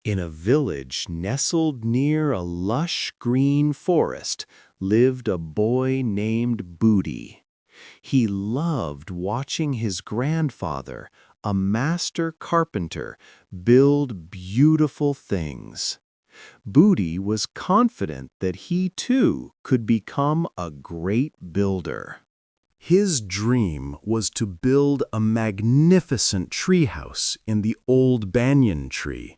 In a village nestled near a lush green forest lived a boy named Budi. He loved watching his grandfather, a master carpenter, build beautiful things. Budi was confident that he too could become a great builder. His dream was to build a magnificent treehouse in the old banyan tree.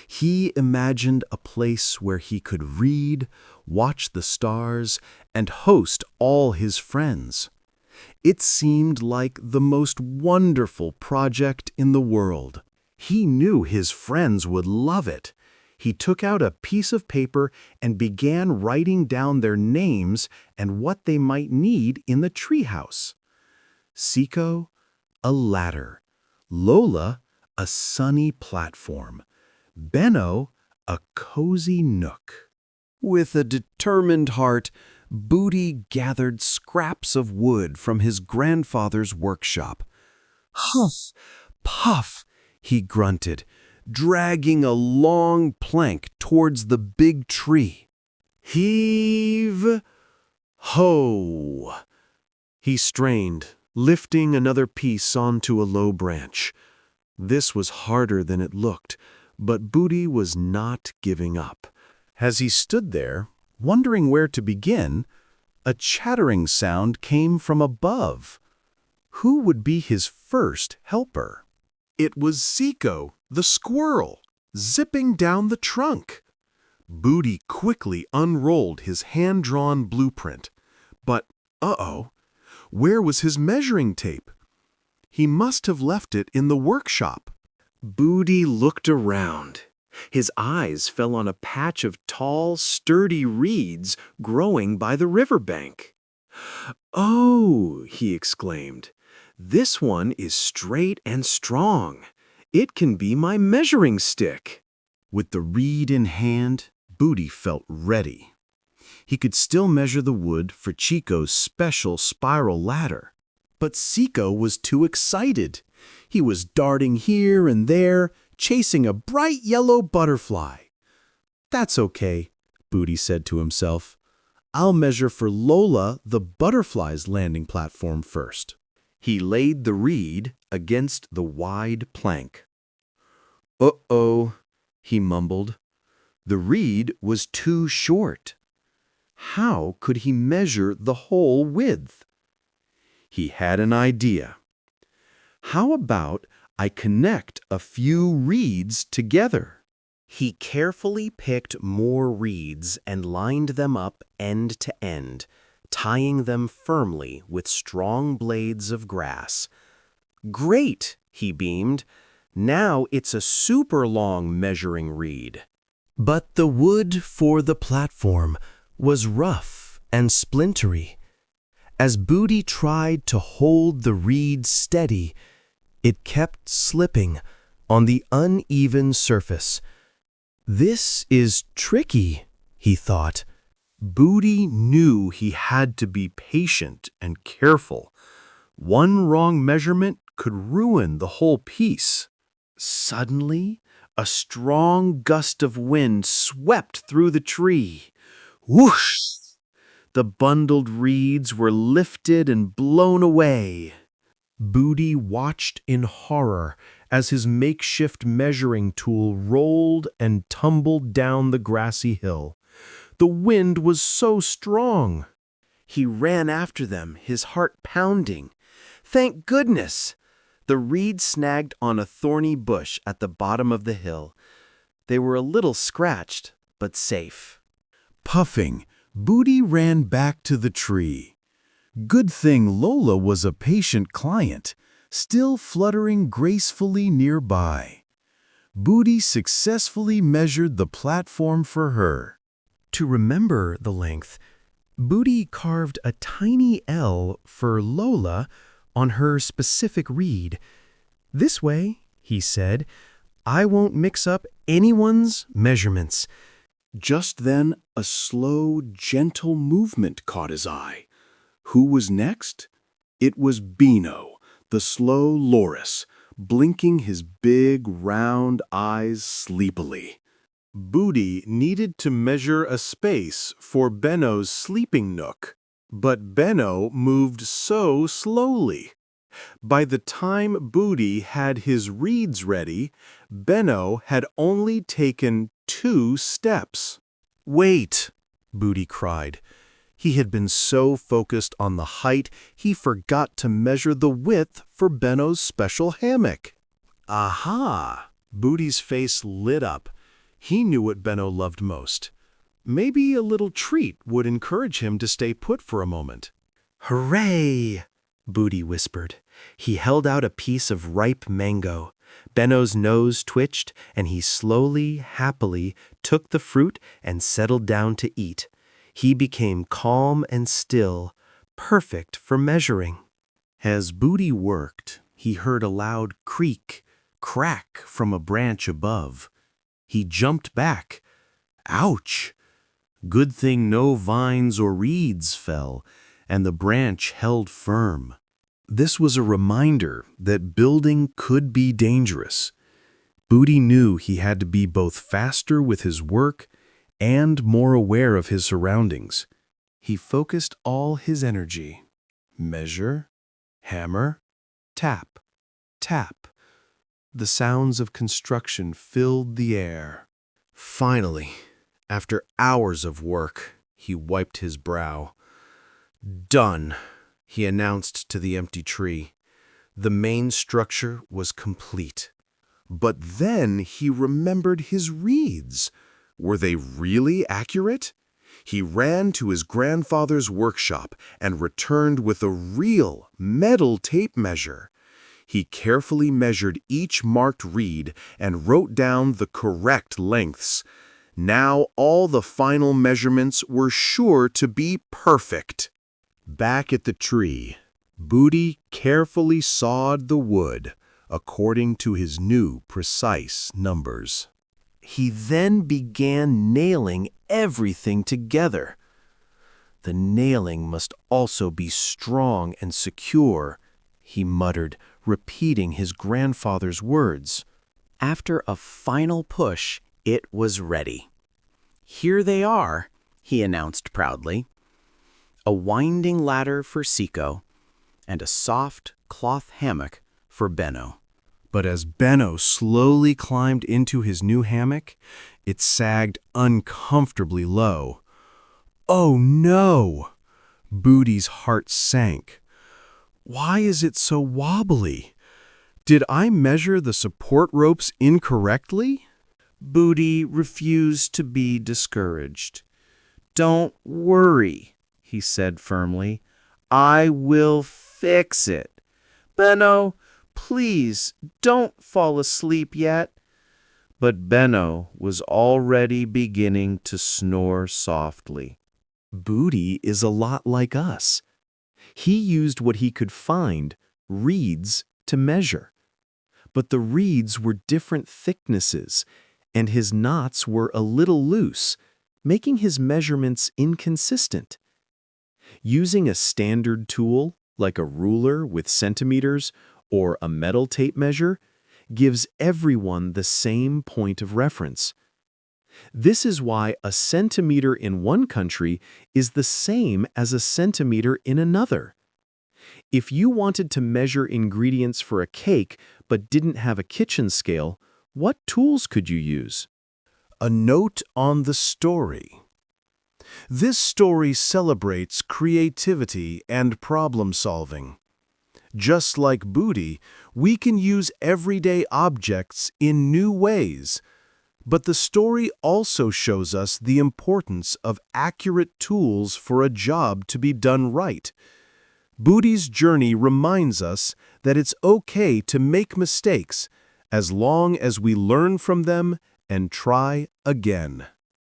He imagined a place where he could read, watch the stars, and host all his friends. It seemed like the most wonderful project in the world. He knew his friends would love it. He took out a piece of paper and began writing down their names and what they might need in the treehouse. Siko, a ladder. Lola, a sunny platform. Benno, a cozy nook. With a determined heart, Budi gathered scraps of wood from his grandfather's workshop. Huff, puff, he grunted, dragging a long plank towards the big tree. Heave, ho! He strained, lifting another piece onto a low branch. This was harder than it looked, but Budi was not giving up. As he stood there, wondering where to begin, a chattering sound came from above. Who would be his first helper? It was Siko, the squirrel, zipping down the trunk. Budi quickly unrolled his hand-drawn blueprint. But, where was his measuring tape? He must have left it in the workshop. Budi looked around. His eyes fell on a patch of tall, sturdy reeds growing by the riverbank. "Oh," he exclaimed, "this one is straight and strong. It can be my measuring stick." With the reed in hand, Budi felt ready. He could still measure the wood for Chico's special spiral ladder. But Siko was too excited. He was darting here and there, chasing a bright yellow butterfly. "That's okay," Budi said to himself. "I'll measure for Lola, the butterfly's landing platform first." He laid the reed against the wide plank. "Uh-oh," he mumbled. The reed was too short. How could he measure the whole width? He had an idea. "How about I connect a few reeds together?" He carefully picked more reeds and lined them up end to end, tying them firmly with strong blades of grass. "Great," he beamed. "Now it's a super long measuring reed." But the wood for the platform was rough and splintery. As Budi tried to hold the reed steady, it kept slipping on the uneven surface. "This is tricky," he thought. Budi knew he had to be patient and careful. One wrong measurement could ruin the whole piece. Suddenly, a strong gust of wind swept through the tree. Whoosh! The bundled reeds were lifted and blown away. Budi watched in horror as his makeshift measuring tool rolled and tumbled down the grassy hill. The wind was so strong. He ran after them, his heart pounding. Thank goodness! The reed snagged on a thorny bush at the bottom of the hill. They were a little scratched, but safe. Puffing, Budi ran back to the tree. Good thing Lola was a patient client, still fluttering gracefully nearby. Budi successfully measured the platform for her. To remember the length, Budi carved a tiny L for Lola on her specific reed. "This way," he said, "I won't mix up anyone's measurements." Just then, a slow, gentle movement caught his eye. Who was next? It was Bino, the slow loris, blinking his big, round eyes sleepily. Budi needed to measure a space for Benno's sleeping nook, but Benno moved so slowly. By the time Budi had his reeds ready, Benno had only taken 2 steps. "Wait!" Budi cried. He had been so focused on the height, he forgot to measure the width for Benno's special hammock. Aha! Budi's face lit up. He knew what Benno loved most. Maybe a little treat would encourage him to stay put for a moment. "Hooray!" Budi whispered. He held out a piece of ripe mango. Benno's nose twitched, and he slowly, happily took the fruit and settled down to eat. He became calm and still, perfect for measuring. As Budi worked, he heard a loud creak, crack from a branch above. He jumped back. Ouch! Good thing no vines or reeds fell, and the branch held firm. This was a reminder that building could be dangerous. Budi knew he had to be both faster with his work and more aware of his surroundings. He focused all his energy. Measure, hammer, tap, tap. The sounds of construction filled the air. Finally, after hours of work, he wiped his brow. "Done," he announced to the empty tree. The main structure was complete. But then he remembered his reeds. Were they really accurate? He ran to his grandfather's workshop and returned with a real metal tape measure. He carefully measured each marked reed and wrote down the correct lengths. Now all the final measurements were sure to be perfect. Back at the tree, Budi carefully sawed the wood according to his new precise numbers. He then began nailing everything together. "The nailing must also be strong and secure," he muttered, repeating his grandfather's words. After a final push, it was ready. "Here they are," he announced proudly. A winding ladder for Siko, and a soft cloth hammock for Benno. But as Benno slowly climbed into his new hammock, it sagged uncomfortably low. "Oh no!" Budi's heart sank. "Why is it so wobbly? Did I measure the support ropes incorrectly?" Budi refused to be discouraged. "Don't worry," he said firmly. "I will fix it. Benno, please don't fall asleep yet." But Benno was already beginning to snore softly. Budi is a lot like us. He used what he could find, reeds, to measure. But the reeds were different thicknesses, and his knots were a little loose, making his measurements inconsistent. Using a standard tool, like a ruler with centimeters or a metal tape measure, gives everyone the same point of reference. This is why a centimeter in one country is the same as a centimeter in another. If you wanted to measure ingredients for a cake but didn't have a kitchen scale, what tools could you use? A note on the story. This story celebrates creativity and problem-solving. Just like Budi, we can use everyday objects in new ways. But the story also shows us the importance of accurate tools for a job to be done right. Budi's journey reminds us that it's okay to make mistakes as long as we learn from them and try again.